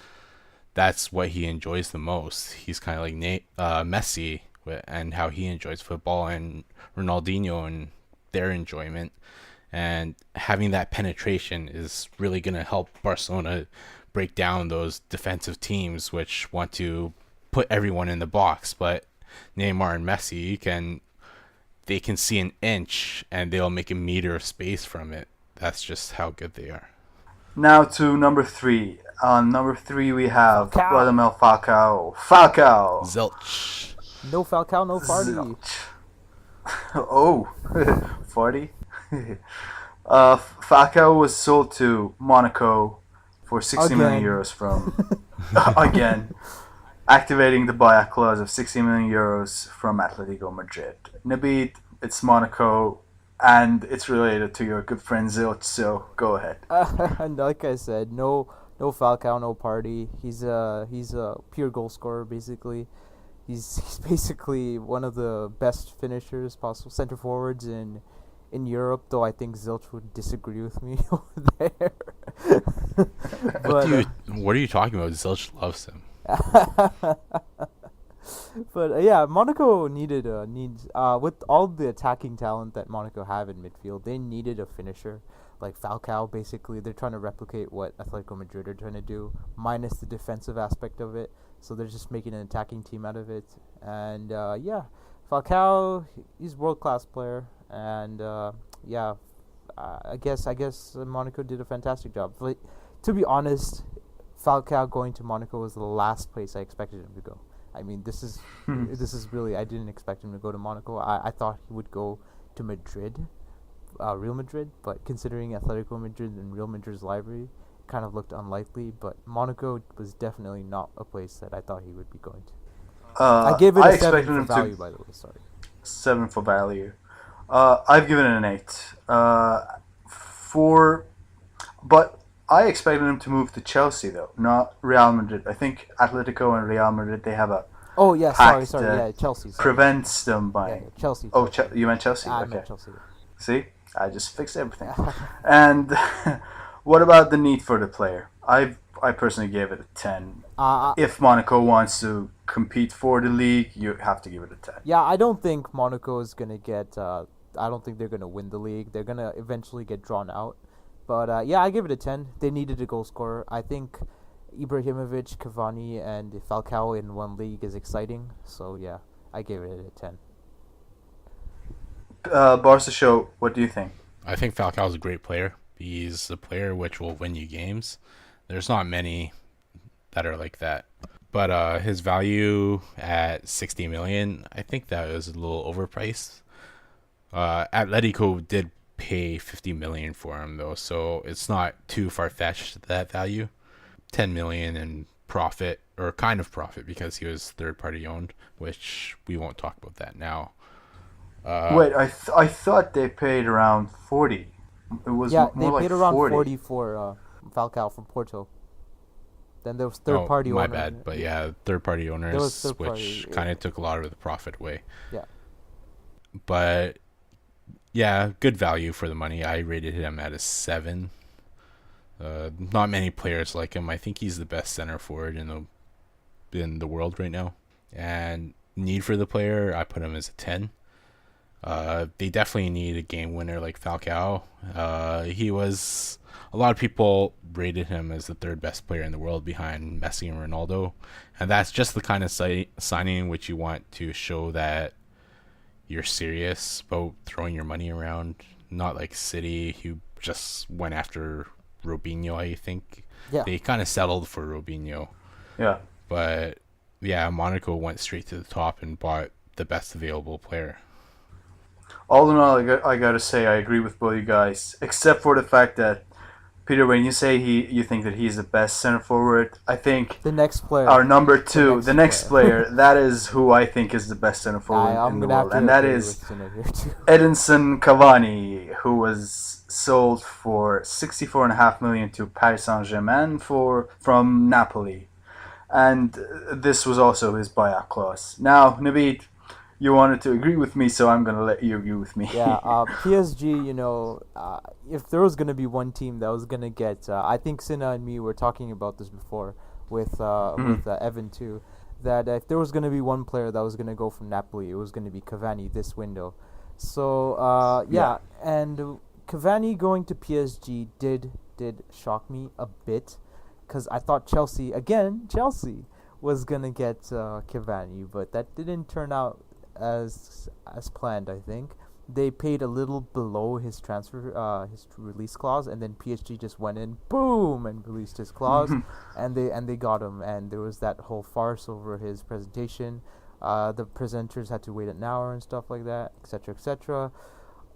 that's what he enjoys the most. He's kind of like Messi and how he enjoys football and Ronaldinho and their enjoyment. And having that penetration is really going to help Barcelona break down those defensive teams which want to put everyone in the box. But Neymar and Messi they can see an inch and they'll make a meter of space from it. That's just how good they are. Now to number three. On number three, we have Falcao. Radamel Falcao. Falcao. Zilch. No Falcao, no party. Zilch. Oh, 40. Falcao was sold to Monaco for 60 million Again. euros from again, activating the buyout clause of 60 million euros from Atletico Madrid. Nabid, it's Monaco, and it's related to your good friend Zilch. So go ahead. And like I said, no Falcao, no party. He's a pure goal scorer basically. He's basically one of the best finishers possible, center forwards in Europe. Though I think Zilch would disagree with me over there. but What are you talking about? Zilch loves him. but yeah, Monaco needs with all the attacking talent that Monaco have in midfield, they needed a finisher like Falcao. Basically, they're trying to replicate what Atletico Madrid are trying to do, minus the defensive aspect of it. So they're just making an attacking team out of it. And yeah, Falcao, he's a world class player, and yeah, I guess Monaco did a fantastic job. But to be honest, Falcao going to Monaco was the last place I expected him to go. I mean, this is really, I didn't expect him to go to Monaco. I thought he would go to Madrid, Real Madrid, but considering Atletico Madrid and Real Madrid's library, it kind of looked unlikely. But Monaco was definitely not a place that I thought he would be going to. I gave it I a 7 expected for him value, to by the way. Sorry. 7 for value. I've given it an 8. For, but I expected him to move to Chelsea though, not Real Madrid. I think Atletico and Real Madrid they have a Oh yeah, pact sorry, that yeah, Chelsea. Sorry. prevents them Yeah, by. yeah, Chelsea. Oh, Chelsea. you meant Chelsea? I Okay. meant Chelsea. See, I just fixed everything. And what about the need for the player? I personally gave it a 10. If Monaco wants to compete for the league, you have to give it a 10. Yeah, I don't think Monaco is gonna get. I don't think they're gonna win the league. They're gonna eventually get drawn out. But yeah, I give it a 10. They needed a goal scorer. I think Ibrahimovic, Cavani, and Falcao in one league is exciting. So yeah, I gave it a 10. Barca show, what do you think? I think Falcao's a great player. He's a player which will win you games. There's not many that are like that. But his value at 60 million, I think that was a little overpriced. Atletico did pay 50 million for him though, so it's not too far fetched that value. 10 million in profit, or kind of profit, because he was third party owned, which we won't talk about that now. Wait, I thought they paid around 40 It was Yeah, they more like paid around 40. 40 for Falcao from Porto. Then there was third Oh, party my owner. bad. But yeah, third party There was owners, third which party. kind of took a lot of the profit away. Yeah. But yeah, good value for the money. I rated him at a 7. Not many players like him. I think he's the best center forward in the world right now. And need for the player, I put him as a 10. They definitely need a game winner like Falcao. He was a lot of people rated him as the third best player in the world behind Messi and Ronaldo, and that's just the kind of signing which you want to show that you're serious about throwing your money around. Not like City, who just went after Robinho. I think they kind of settled for Robinho. Yeah. But yeah, Monaco went straight to the top and bought the best available player. All in all, I gotta say I agree with both you guys, except for the fact that Peter, when you say you think that he's the best center forward, I think the next player, our number two, the next player, that is who I think is the best center forward in the world, and that is Edinson Cavani, who was sold for 64.5 million to Paris Saint-Germain from Napoli, and this was also his buyout clause. Now, Naveed, you wanted to agree with me, so I'm going to let you agree with me. Yeah, PSG, if there was going to be one team that was going to get, I think Sina and me were talking about this before with Evan too, that if there was going to be one player that was going to go from Napoli, it was going to be Cavani this window. So, yeah, and Cavani going to PSG did shock me a bit, because I thought Chelsea was going to get Cavani, but that didn't turn out as planned. I think they paid a little below his his release clause, and then PSG just went in, boom, and released his clause, and they got him. And there was that whole farce over his presentation. The presenters had to wait an hour and stuff like that, etc., etc.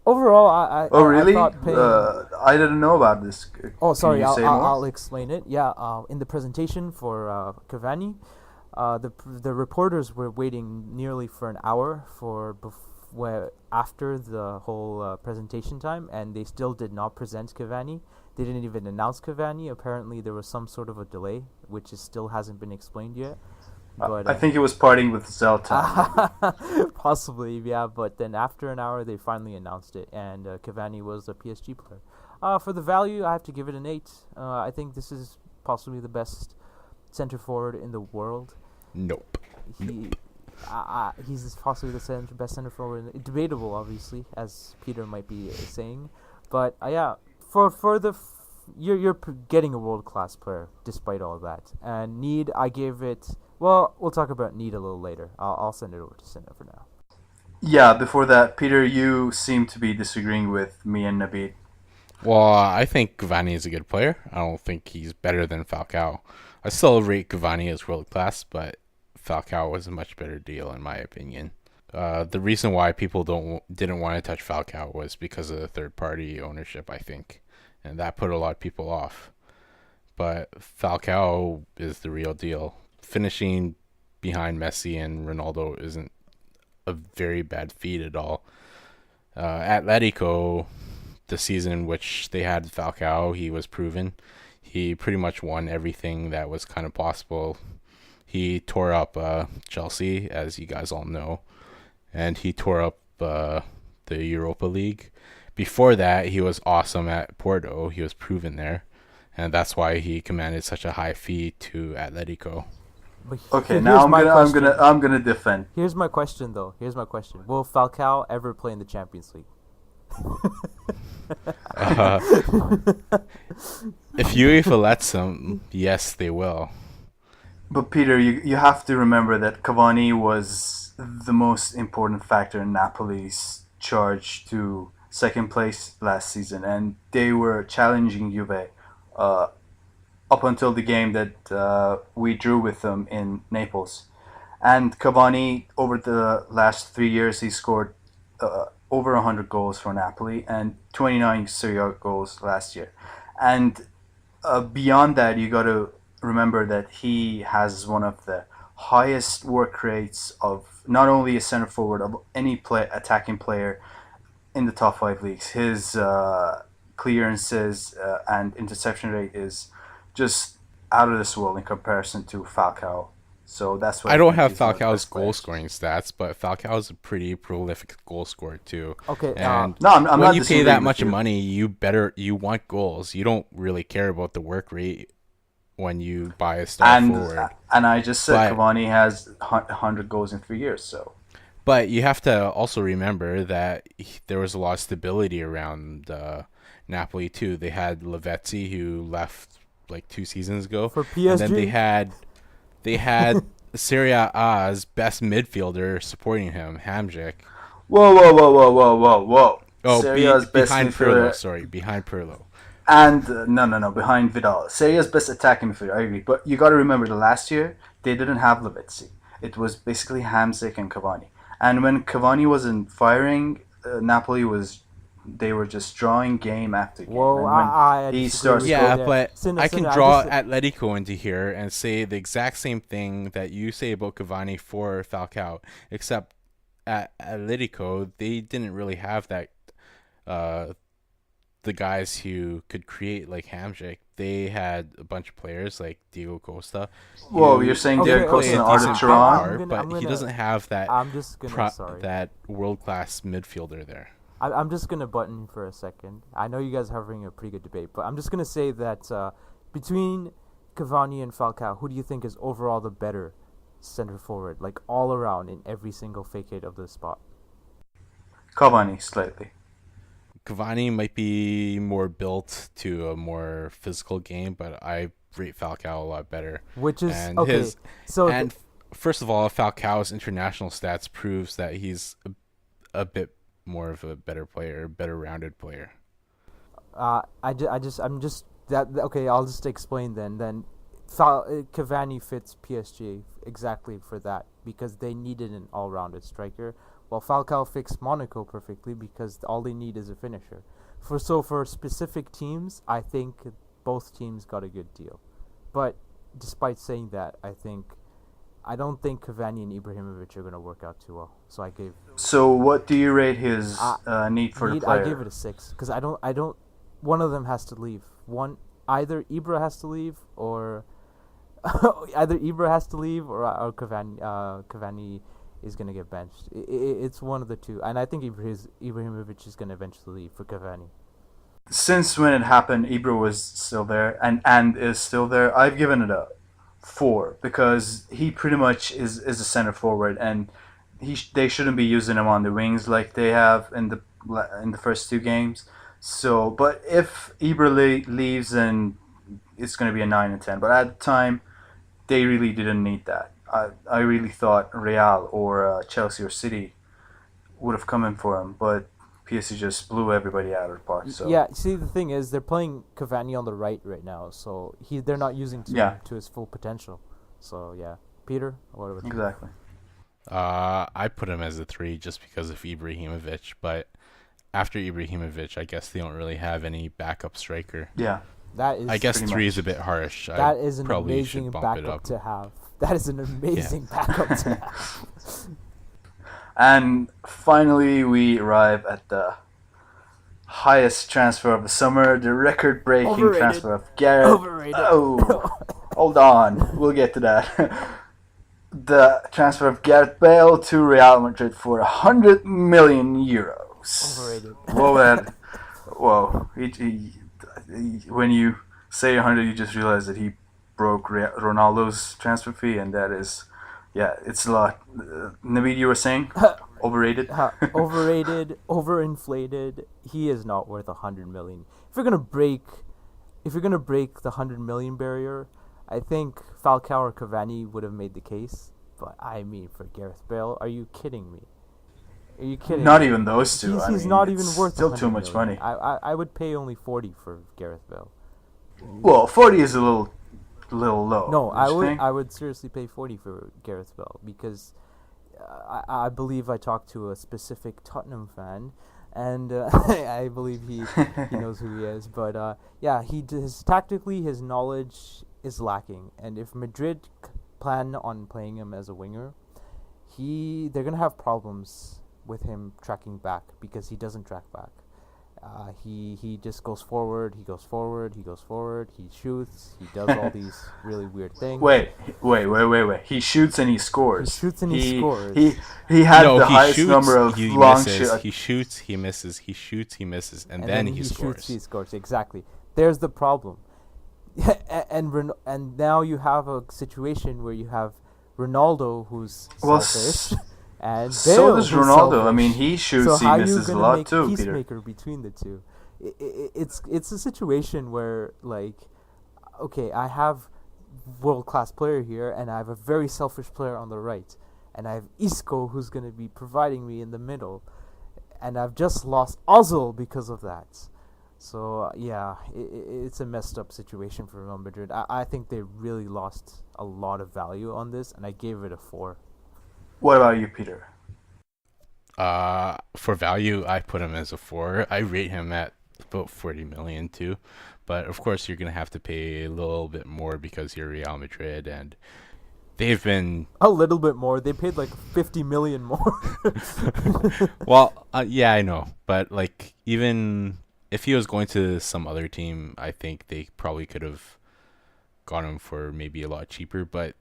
Overall, I really? I thought I didn't know about this. Oh, sorry. I'll explain it. Yeah. In the presentation for Cavani, the reporters were waiting nearly for an hour after the whole presentation time, and they still did not present Cavani. They didn't even announce Cavani. Apparently, there was some sort of a delay, which still hasn't been explained yet. But I think he was partying with Zlatan. Possibly, yeah. But then after an hour, they finally announced it, and Cavani was a PSG player. For the value, I have to give it an 8. I think this is possibly the best center forward in the world. Nope. He's possibly the best center forward. Debatable, obviously, as Peter might be saying. But yeah, you're getting a world class player despite all that. And need, I gave it. Well, we'll talk about need a little later. I'll send it over to Sinna for now. Yeah, before that, Peter, you seem to be disagreeing with me and Naveed. Well, I think Cavani is a good player. I don't think he's better than Falcao. I still rate Cavani as world class, but Falcao was a much better deal in my opinion. The reason why people didn't want to touch Falcao was because of the third party ownership, I think, and that put a lot of people off. But Falcao is the real deal. Finishing behind Messi and Ronaldo isn't a very bad feat at all. Atletico, the season in which they had Falcao, he was proven. He pretty much won everything that was kind of possible. He tore up Chelsea, as you guys all know, and he tore up the Europa League. Before that, he was awesome at Porto. He was proven there, and that's why he commanded such a high fee to Atletico. Okay, now I'm gonna defend. Here's my question, though. Will Falcao ever play in the Champions League? If UEFA lets him, yes, they will. But Peter, you have to remember that Cavani was the most important factor in Napoli's charge to second place last season, and they were challenging Juve up until the game that we drew with them in Naples. And Cavani, over the last 3 years, he scored over 100 goals for Napoli and 29 Serie A goals last year. And beyond that, you got to remember that he has one of the highest work rates of not only a center forward, of any attacking player in the top 5 leagues. His clearances and interception rate is just out of this world in comparison to Falcao. So that's why I don't think have he's one of the Falcao's best goal players. scoring stats, but Falcao's a pretty prolific goal scorer too. Okay. And No, I'm when not you pay disagreeing that with much you. money, you want goals. You don't really care about the work rate when you buy a star And forward. and I just said But Cavani has 100 goals in 3 years. So but you have to also remember that there was a lot of stability around Napoli too. They had Lavezzi who left like 2 seasons ago, For and then PSG. they had Serie A's best midfielder supporting him, Hamzik. whoa. Oh, Serie A's best behind Pirlo. midfielder Sorry, behind Pirlo. and no, behind Vidal. Serie A's best attacking midfielder. I agree, but you got to remember the last year they didn't have Lavezzi. It was basically Hamzik and Cavani. And when Cavani wasn't firing, Napoli was they were just drawing game after game. Whoa, And when I he disagree starts with you Yeah, there. but Sinner, I can Sinner, draw Atletico into here and say the exact same thing that you say about Cavani for Falcao, except at Atletico they didn't really have that the guys who could create like Hamzik. They had a bunch of players like Diego Costa. Whoa, you're saying Okay, Diego Costa okay, and I'm- Arda I'm Turan? gonna- but I'm he gonna- doesn't have that I'm just gonna. Sorry. that world class midfielder there. I'm just gonna button for a second. I know you guys are having a pretty good debate, but I'm just gonna say that between Cavani and Falcao, who do you think is overall the better center forward, like all around in every single facade of the spot? Cavani, slightly. Cavani might be more built to a more physical game, but I rate Falcao a lot better. Which is And okay. his So and first of all, Falcao's international stats proves that he's a bit more of a better player, better rounded player. I'm just that okay. I'll just explain then. Cavani fits PSG exactly for that because they needed an all-rounded striker, while Falcao fits Monaco perfectly because all they need is a finisher. For specific teams, I think both teams got a good deal. But despite saying that, I don't think Cavani and Ibrahimovic are going to work out too well. So I gave So what do you rate his need for the I player? gave it a 6 because I don't. One of them has to leave. Either Ibra has to leave or Cavani is gonna get benched. It's one of the two, and I think Ibrahimovic is gonna eventually leave for Cavani. Since when it happened, Ibra was still there and is still there. I've given it a 4 because he pretty much is a center forward, and they shouldn't be using him on the wings like they have in the first 2 games. So, but if Ibra leaves, then it's going to be a 9 and 10. But at the time, they really didn't need that. I really thought Real or Chelsea or City would have come in for him, but PSG just blew everybody out of the park. So Yeah, see the thing is they're playing Cavani on the right now, so they're not using him to his full potential. So yeah, Peter, what about you? exactly. I put him as a 3 just because of Ibrahimovic, but after Ibrahimovic, I guess they don't really have any backup striker. Yeah. That is I guess pretty 3 much. is a bit harsh. that I is an probably amazing should bump it backup up. to have. That is an amazing backup to have. And finally, we arrive at the highest transfer of the summer, the record-breaking Overrated. transfer of Gareth. Overrated. Oh, hold on, we'll get to that. The transfer of Gareth Bale to Real Madrid for 100 million euros. Overrated. Whoa, man. Whoa. When you say 100, you just realize that he broke Ronaldo's transfer fee, and that is, yeah, it's a lot. Naveed, you were saying? Overrated? Overrated, overinflated. He is not worth 100 million. If you're gonna break the 100 million barrier, I think Falcao or Cavani would have made the case. But I mean, for Gareth Bale, are you kidding me? Are you kidding? Not me? even those two. He's not even it's worth still 100 too much million. money. I would pay only 40 for Gareth Bale. Well, 40 is a little low. No, don't you think? I would seriously pay 40 for Gareth Bale because I believe I talked to a specific Tottenham fan, and I believe he knows who he is. But yeah, tactically his knowledge is lacking, and if Madrid plan on playing him as a winger, they're gonna have problems with him tracking back because he doesn't track back. He just goes forward. He goes forward. He goes forward. He shoots. He does all these really weird things. Wait. He shoots and he He scores. shoots and he scores. He had No, the he highest shoots, number of he long misses. shots. He shoots, he misses. He shoots, he misses, and then then he scores. shoots, he scores. Exactly. There's the problem. And now you have a situation where you have Ronaldo, who's Well, selfish, and Bale, So does who's Ronaldo. selfish. I mean, he So shoots, how he are you misses a gonna lot make too, Peter. peacemaker between the two? It's a situation where, like, okay, I have world class player here, and I have a very selfish player on the right, and I have Isco who's gonna be providing me in the middle, and I've just lost Ozil because of that. So yeah, it's a messed up situation for Real Madrid. I think they really lost a lot of value on this, and I gave it a 4. What about you, Peter? For value, I put him as a 4. I rate him at about 40 million too, but of course you're gonna have to pay a little bit more because you're Real Madrid, and they've been A little bit more. They paid like 50 million more. well. Yeah, I know, but like even if he was going to some other team, I think they probably could have got him for maybe a lot cheaper. But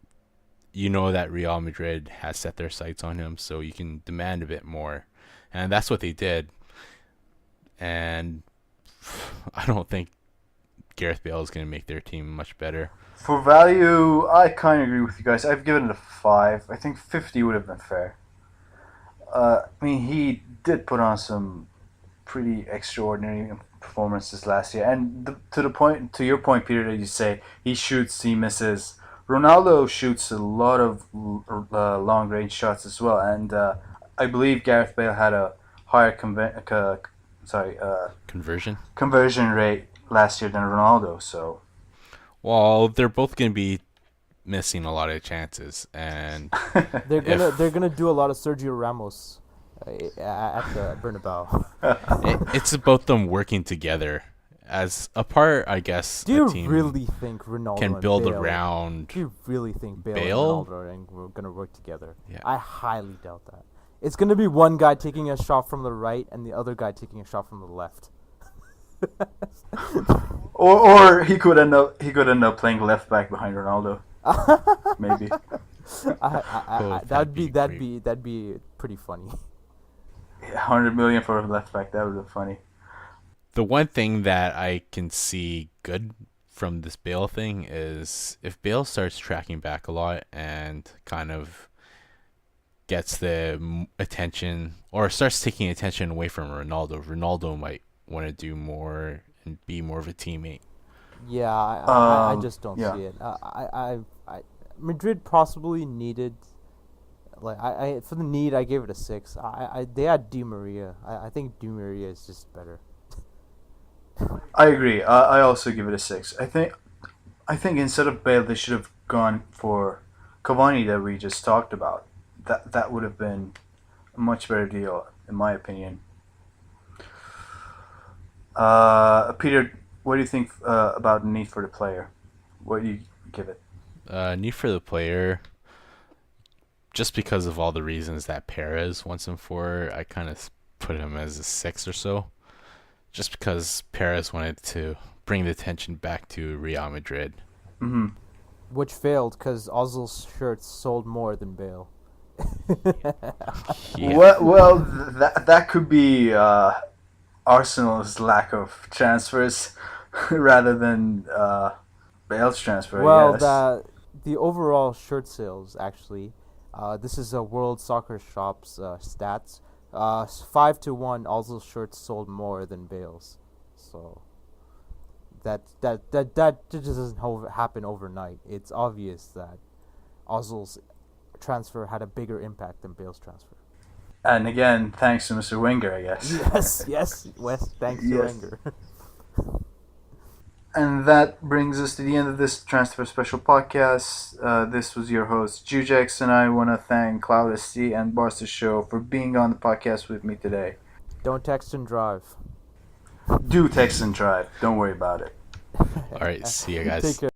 you know that Real Madrid has set their sights on him, so you can demand a bit more, and that's what they did. And I don't think Gareth Bale is going to make their team much better. For value, I kind of agree with you guys. I've given it a 5. I think 50 would have been fair. I mean, he did put on some pretty extraordinary performances last year, and to your point, Peter, that you say he shoots, he misses. Ronaldo shoots a lot of long range shots as well, and I believe Gareth Bale had a higher Conversion. rate last year than Ronaldo. So Well, they're both going to be missing a lot of chances, and They're gonna do a lot of Sergio Ramos at the Bernabeu. it's about them working together as a part. I guess Do you a team really think Ronaldo can and build Bale, around. Do you really think Bale, Bale? and Ronaldo are gonna work together? Yeah. I highly doubt that. It's gonna be one guy taking a shot from the right and the other guy taking a shot from the left. or he could end up playing left back behind Ronaldo. Maybe. That'd be That'd be pretty funny. 100 million for a left back. That would be funny. The one thing that I can see good from this Bale thing is if Bale starts tracking back a lot and kind of gets the attention or starts taking attention away from Ronaldo might want to do more and be more of a teammate. Yeah, I just don't yeah. see it. Madrid possibly needed, like I for the need I gave it a 6. They had Di Maria. I think Di Maria is just better. I agree. I also give it a 6. I think instead of Bale, they should have gone for Cavani that we just talked about. That would have been a much better deal, in my opinion. Peter, what do you think about need for the player? What do you give it? Need for the player, just because of all the reasons that Perez wants him for, I kind of put him as a 6 or so. Just because Perez wanted to bring the attention back to Real Madrid. Mm-hmm. Which failed because Ozil's shirts sold more than Bale. Yeah. Well, that could be Arsenal's lack of transfers rather than Bale's transfer. Well, yes. the overall shirt sales actually, this is a World Soccer Shop's stats. 5-1, Ozil's shirts sold more than Bale's, so that just doesn't happen overnight. It's obvious that Ozil's transfer had a bigger impact than Bale's transfer. And again, thanks to Mr. Wenger, I guess. Yes, Wes. Thanks to Yes. Wenger. And that brings us to the end of this Transfer Special podcast. This was your host, Jujex, and I want to thank Cloud SC and Barca Show for being on the podcast with me today. Don't text and drive. Do text and drive. Don't worry about it. All right, see you guys. Take care.